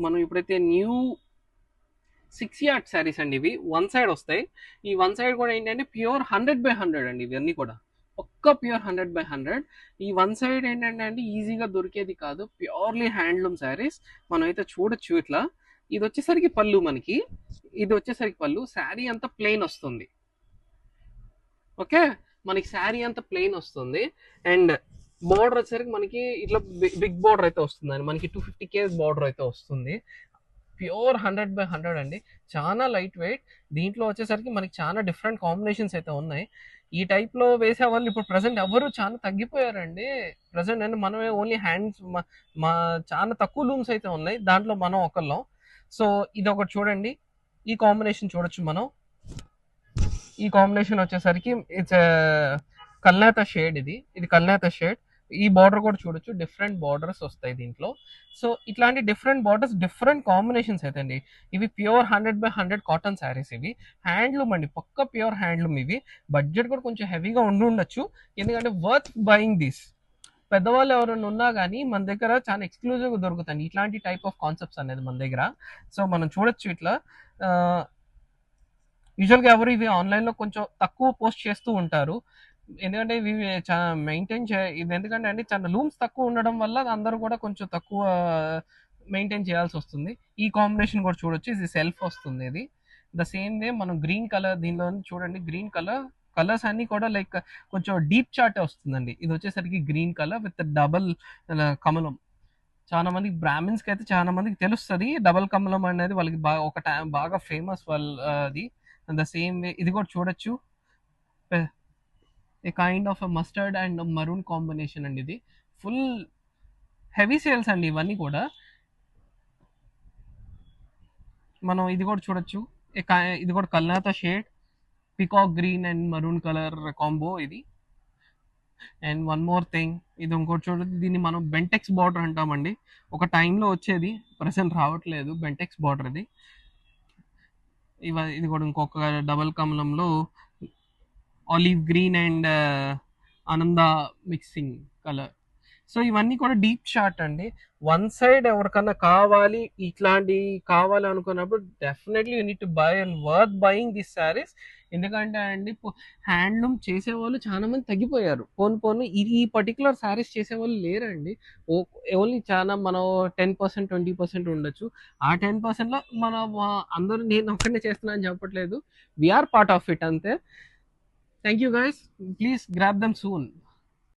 మనం ఇప్పుడైతే new 6 yard saris అండి ఇవి. వన్ సైడ్ వస్తాయి. ఈ వన్ సైడ్ కూడా ఏంటంటే ప్యూర్ 100/100 అండి ఇవన్నీ కూడా. ఒక్క ప్యూర్ 100/100. ఈ వన్ సైడ్ ఏంటంటే అండి ఈజీగా దొరికేది కాదు. Purely handloom saris. మనం అయితే చూడొచ్చు ఇట్లా. ఇది వచ్చేసరికి పళ్ళు మనకి. ఇది వచ్చేసరికి పళ్ళు. శారీ అంతా ప్లెయిన్ వస్తుంది. ఓకే, మనకి శారీ అంతా ప్లెయిన్ వస్తుంది. అండ్ బార్డర్ వచ్చేసరికి మనకి ఇట్లా బిగ్ బార్డర్ అయితే వస్తుంది. మనకి 250K బార్డర్ అయితే వస్తుంది. ప్యూర్ 100/100 అండి. చాలా లైట్ వెయిట్. దీంట్లో వచ్చేసరికి మనకి చాలా డిఫరెంట్ కాంబినేషన్స్ అయితే ఉన్నాయి. ఈ టైప్లో వేసే వాళ్ళు ఇప్పుడు ప్రజెంట్ ఎవరు చాలా తగ్గిపోయారండి. ప్రజెంట్ అంటే మనమే ఓన్లీ హ్యాండ్స్ మా చాలా తక్కువ లూమ్స్ అయితే ఉన్నాయి. దాంట్లో మనం ఒకళ్ళం. సో ఇది ఒకటి చూడండి. ఈ కాంబినేషన్ చూడొచ్చు మనం. ఈ కాంబినేషన్ వచ్చేసరికి ఇట్స్ కల్నేత షేడ్. ఇది కల్నేత షేడ్. ఈ బార్డర్ కూడా చూడొచ్చు. డిఫరెంట్ బార్డర్స్ వస్తాయి దీంట్లో. సో ఇట్లాంటి డిఫరెంట్ బార్డర్స్, డిఫరెంట్ కాంబినేషన్స్ అయితే అండి. ఇవి ప్యూర్ 100/100 కాటన్ శారీస్. ఇవి హ్యాండ్లూమ్ అండి, పక్క ప్యూర్ హ్యాండ్లూమ్. ఇవి బడ్జెట్ కూడా కొంచెం హెవీగా ఉండొచ్చు, ఎందుకంటే వర్త్ బయింగ్ దిస్. పెద్దవాళ్ళు ఎవరైనా ఉన్నా కానీ మన దగ్గర చాలా ఎక్స్క్లూజివ్గా దొరుకుతాయి ఇట్లాంటి టైప్ ఆఫ్ కాన్సెప్ట్స్ అనేది మన దగ్గర. సో మనం చూడొచ్చు ఇట్లా. యూజువల్గా ఎవరు ఇవి ఆన్లైన్లో కొంచెం తక్కువ పోస్ట్ చేస్తూ ఉంటారు, ఎందుకంటే ఇవి చాలా మెయింటైన్ ఇది ఎందుకంటే అండి చాలా లూమ్స్ తక్కువ ఉండడం వల్ల అందరూ కూడా కొంచెం తక్కువ మెయింటైన్ చేయాల్సి వస్తుంది. ఈ కాంబినేషన్ కూడా చూడొచ్చు. ఇది సెల్ఫ్ వస్తుంది. ఇది ద సేమ్ వే మనం గ్రీన్ కలర్ దీనిలో చూడండి. గ్రీన్ కలర్స్ అన్ని కూడా లైక్ కొంచెం డీప్ చార్ట్ వస్తుందండి. ఇది వచ్చేసరికి గ్రీన్ కలర్ విత్ డబల్ కమలం. చాలా మందికి బ్రాహ్మిన్స్ కి అయితే చాలా మందికి తెలుస్తుంది డబల్ కమలం అనేది. వాళ్ళకి బాగా ఫేమస్ అది. ద సేమ్ వే ఇది కూడా చూడొచ్చు. A kind of mustard and maroon combination అండి. ఇది ఫుల్ హెవీ సేల్స్ అండి ఇవన్నీ కూడా. మనం ఇది కూడా చూడొచ్చు. ఇది కూడా కల్నాత shade, peacock green and maroon colour combo ఇది. అండ్ వన్ మోర్ థింగ్, ఇది ఇంకోటి చూడండి. దీన్ని మనం బెంటెక్స్ బార్డర్ అంటామండి. ఒక టైంలో వచ్చేది, ప్రెసెంట్ రావట్లేదు. బెంటెక్స్ బార్డర్ ఇది. ఇది కూడా ఇంకొక డబల్ కమలంలో ఆలివ్ గ్రీన్ అండ్ ఆనంద మిక్సింగ్ కలర్. సో ఇవన్నీ కూడా డీప్ షార్ట్ అండి. వన్ సైడ్ ఎవరికన్నా ఇట్లాంటి కావాలి అనుకున్నప్పుడు definitely you need to buy and worth buying this saris. ఎందుకంటే అండి హ్యాండ్లూమ్ చేసేవాళ్ళు చాలా మంది తగ్గిపోయారు. పోను ఈ పర్టికులర్ శారీస్ చేసేవాళ్ళు లేరండి. ఓన్లీ చాలా మనం 10%, 20% ఉండొచ్చు. ఆ 10%లో అందరూ నేను ఒక్కనే చేస్తున్నా అని చెప్పట్లేదు. వీఆర్ పార్ట్ ఆఫ్ ఇట్ అంతే. Thank you guys. Please grab them soon.